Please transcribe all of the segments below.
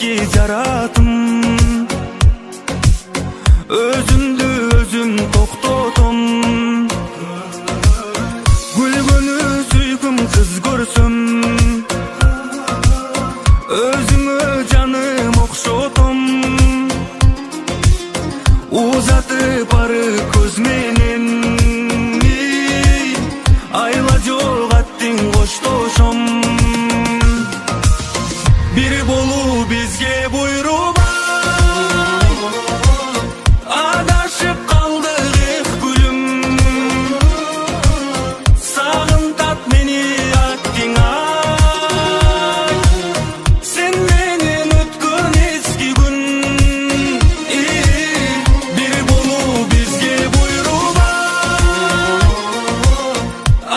eski jaratım. Özümdü özüm toktotom. Gülgünü süygüm kız görsüm. Özümü canım okşotom. Uzatıp barı көз менен. Айла жок аттың коштошом. Бир болуу бизге буйрубай. Адашып калдык эх гүлүм. Сагынтат мени аттың ай. Сен менен өткөн эски күн. Бир болуу бизге буйрубай.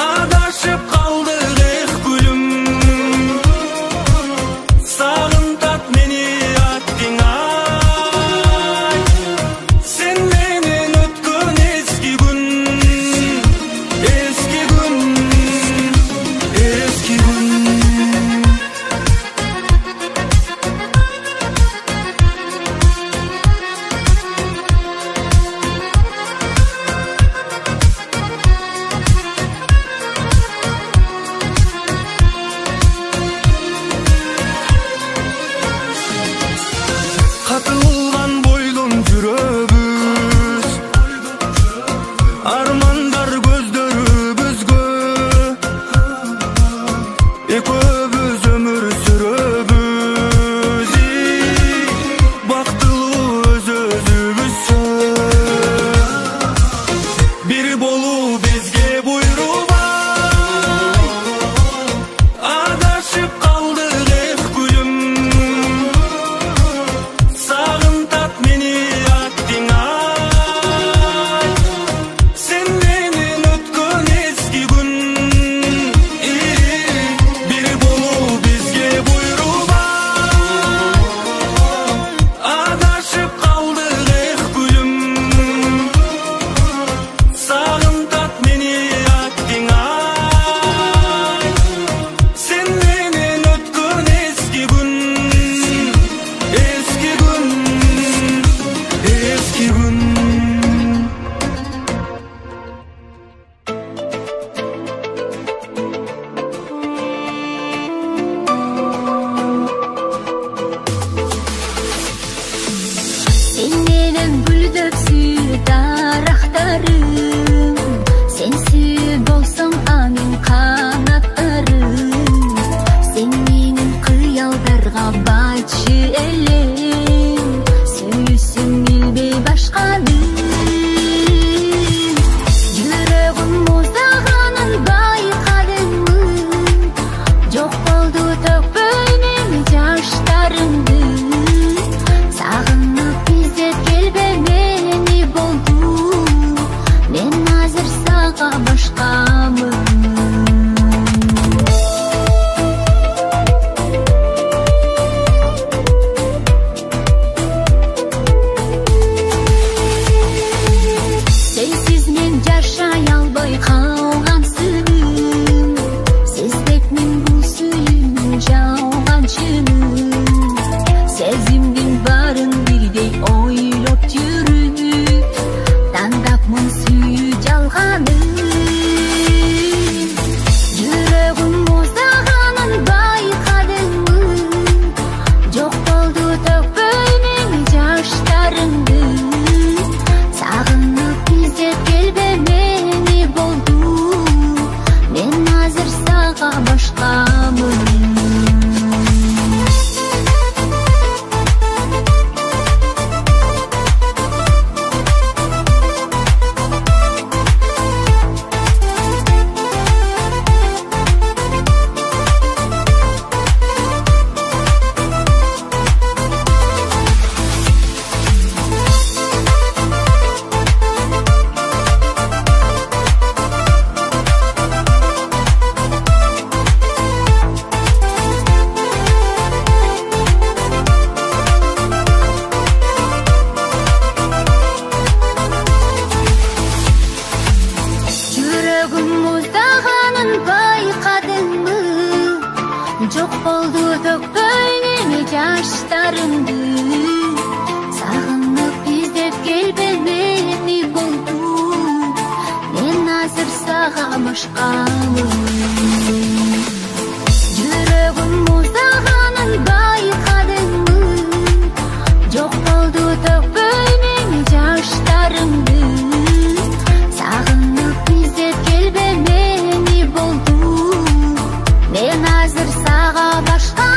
Адашып калдык эх гүлүм. Сагынтат мени аттың ай. Сен менен өткөн эски күн. Эски күн. Эски күн. Катылган бойлун жүрөбүз. Армандар көздөрүбүзгө. Экөөбүз өмүр сүрөбүз. Бактылуу өз өзүбүзчө. Бир болуу бизге буйрубай. Адашып калдык эх гүлүм. Сагынтат мени аттың ай. Сен менен өткөн эски күн. Бир болуу бизге буйрубай. Адашып калдык эх гүлүм. Сагынтат мени аттың ай. Сен менен өткөн эски күн. Эски күн. Эски күн. Sen menен гүлдөпсү дарактарым. Сенсиз болсоң анын канаттарым. Сен менин кыялдарга байчы элем. Сүйсүң билбей башканы. Жүрөгүм муздаганын байкадыммы? Жок болду төкпөй мени жаштарымды. Сагынып издеп келбемени болду. Мен азыр сага башкамын. Сенсиз мен жашай албай калгансың. Сезбекмин бул сүйүүнү жалганчынын. Сезимдин барын бирдей ойлоп жүрүп. Тандапмын сүйүү жалганын. Жүрөгүм муздаганын байкадыммы? Жок болду төкпөй мени жаштарымды. Сагынып издеп келбемени болду. Мен азыр сага башкамын. Жок болду төкпөйнү meni жаштарымды сагынып издеп келбе мени болду мен азыр сага башкамын жүрөгүм муздаганын байкадыңбы жок болду төкпөй мени жаштарымды сагынып издеп келбе мени болду мен азыр сага башкамын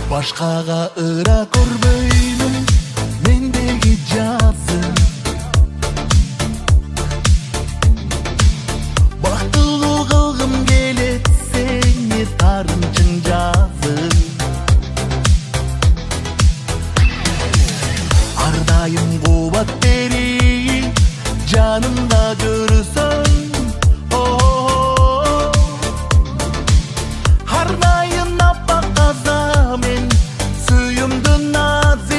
Башкага ыра көрбөймүн мендеги жазым бактылуу кылгым келет сени тарымчың жазым ар дайым кубат берейин жанымда жүрсөң Har dayın appak kaza men suyumdu nazik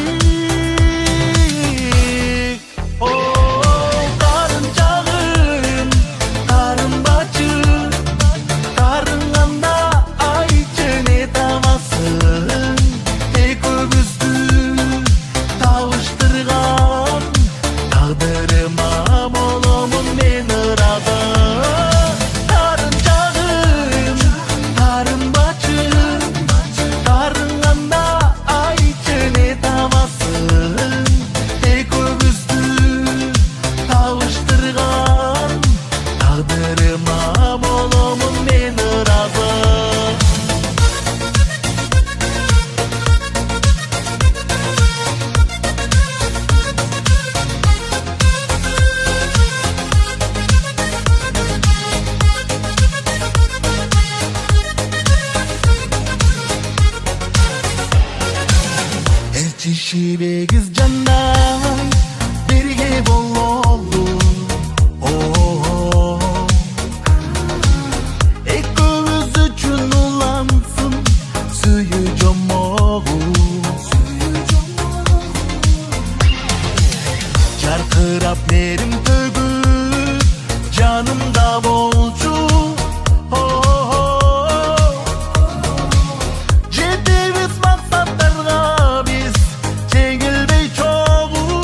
Егіз жаннай бірге бололу. Экөөбүз үчүн улансын сүйүү жомогу. Жаркырап нерим төгүп жанымда болчу. Жетебиз максаттарга биз жеңилбей чогуу.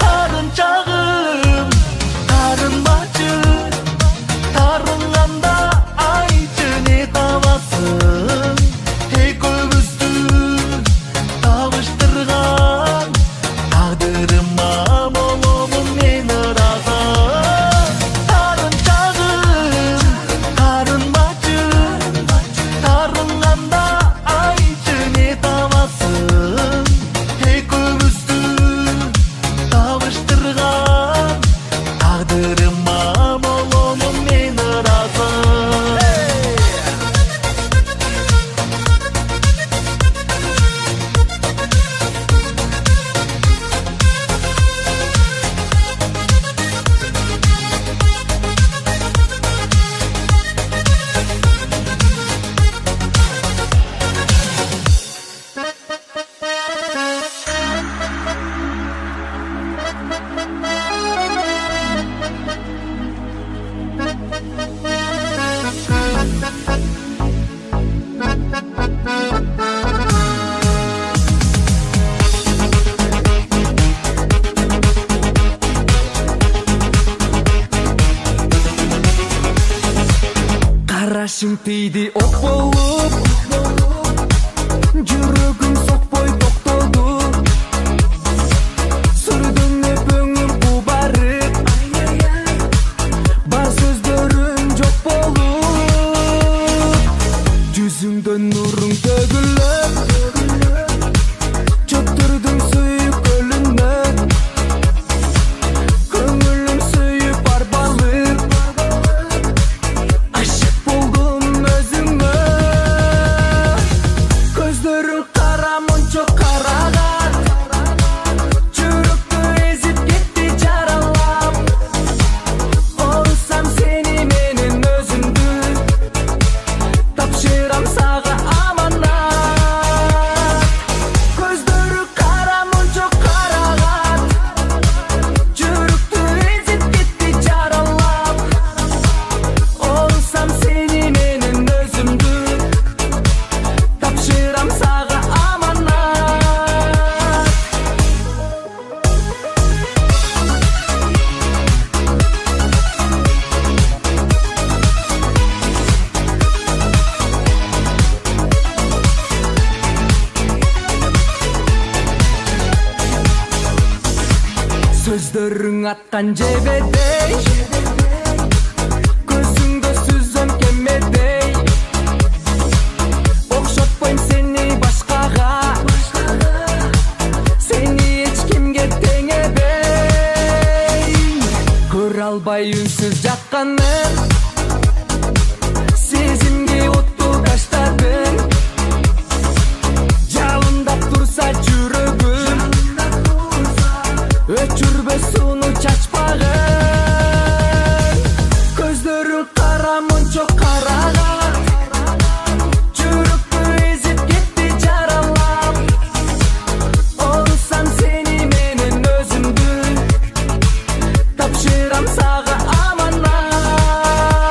Тарын чагым, тарын бачы, тарынганда айтчы не табасың. Экөөбүздү табыштырган тагдырыма боломун мен ыраазы. Тарын чагым, тарын бачы, тарынганда айтчы не табасың. Экөөбүздү табыштырган тагдырыма боломун мен ыраазы. Карашың тийди ок болуп, жүрөгүм сокпой токтоду. Сүрдүң өпөңүм кубарып, бар сөздөрүң жок болуп. Жүзүңдөн нуруң төгүлүп, чөптүрдүң сүйүк көлүнөн. Көңүлүм сүйүп арбалып, ашык болдум өзүңө. Көздөрүң кара мончо караган, жүрөктү эзип кетти жаралап. Орусам сени менен өзүмдү, тапшырам сага аманат. Көздөрү кара мончо караган, жүрөктү эзип кетти жаралап. Орусам сени менен өзүмдү, тапшырам сага аманат. Сөздөрүң аткан жебедей, көзүңдө сүзөм кемедей. Окшотпойм сени башкага, сени эч кимге теңебей. Көрө албай үнсүз жатканым, сезимге отту таштадың. Жалындап турса жүрөгүм, өчүрбө сууну чачпагын. Көздөрүң кара мончо караган, жүрөктү эзип кетти жаралап. Орусам сени менен өзүмдү, тапшырам сага аманат.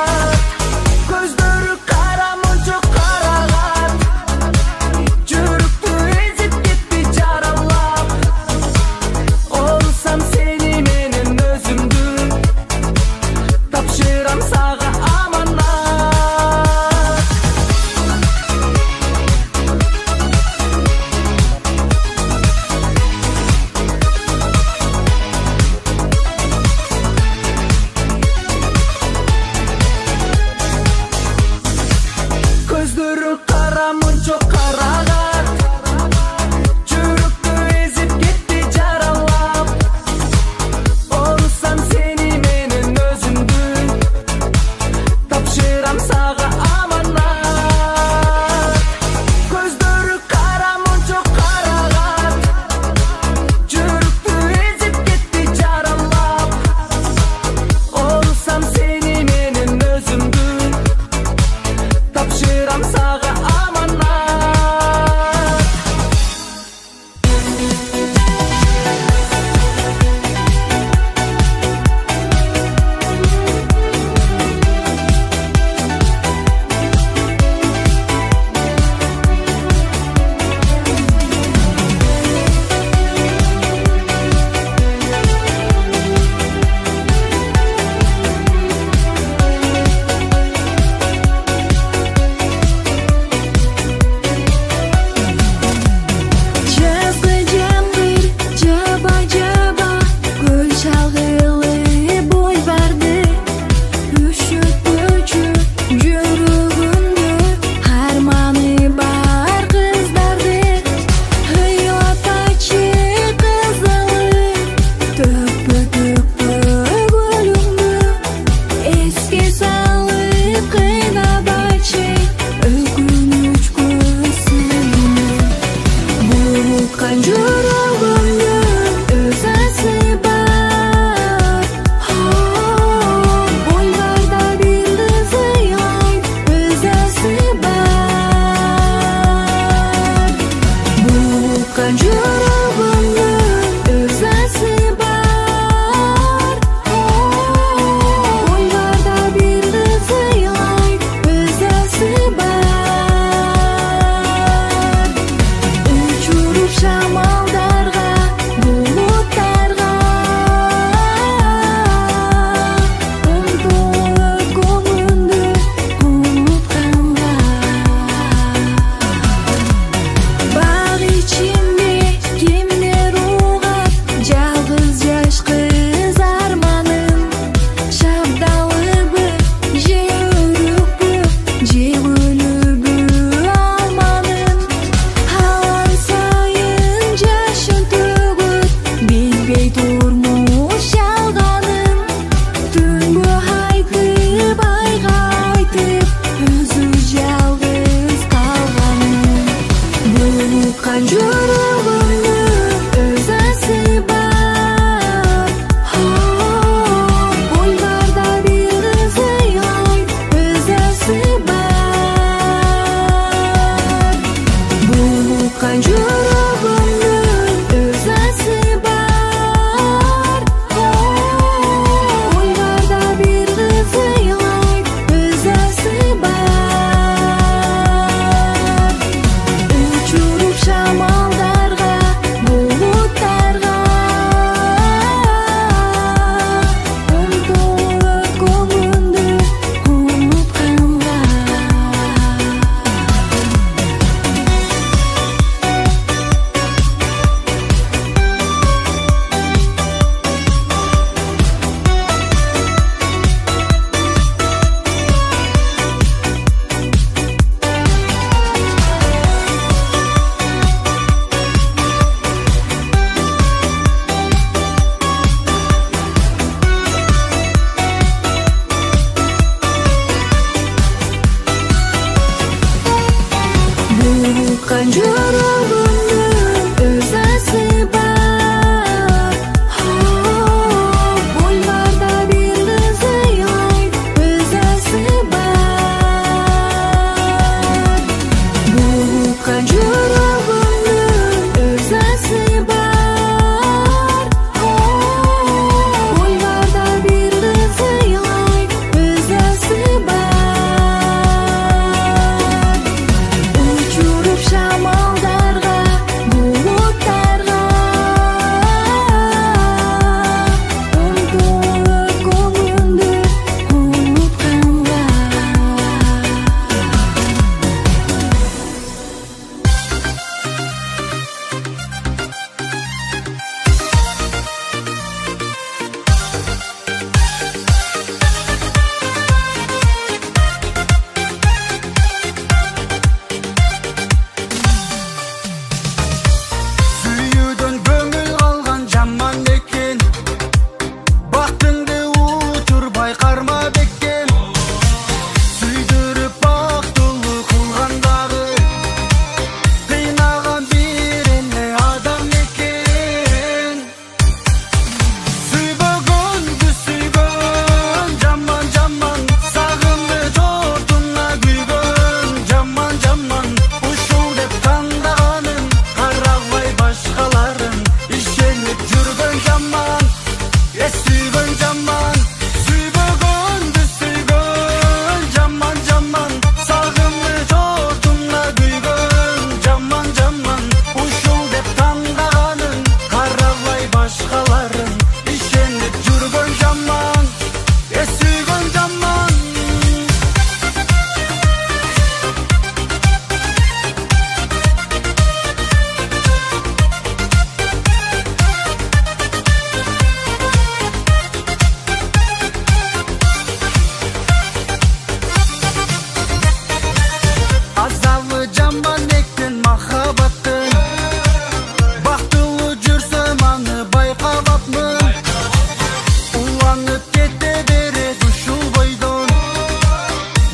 айланып кете берет ушул бойдон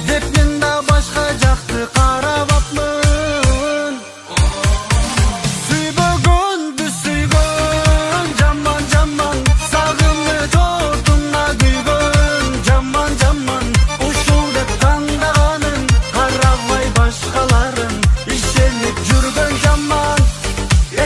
деп мен да башка жакты карап апмын. Сүйбөгөндү сүйгөн жаман жаман, сагыныч отуна күйгөн жаман жаман, ушул деп таңдаганын карабай башкаларын ишенип жүргөн жаман.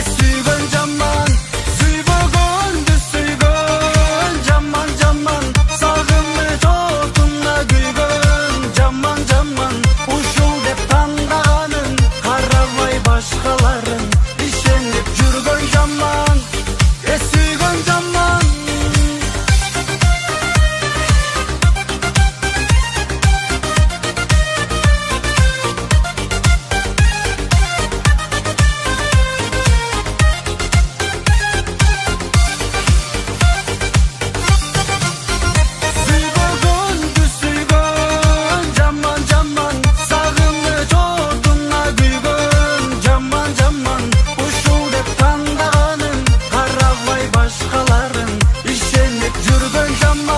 Сүйгөн жаман, сүйбөгөндү сүйгөн жаман жаман, сагыныч отуна күйгөн жаман жаман, ушул деп таңдаганын карабай башкаларын ишенип жүргөн жаман. Сүйгөн жаман. Сүйбөгөндү сүйгөн жаман жаман, сагыныч отуна күйгөн жаман жаман, ушул деп таңдаганын карабай башкаларын ишенип жүргөн жаман.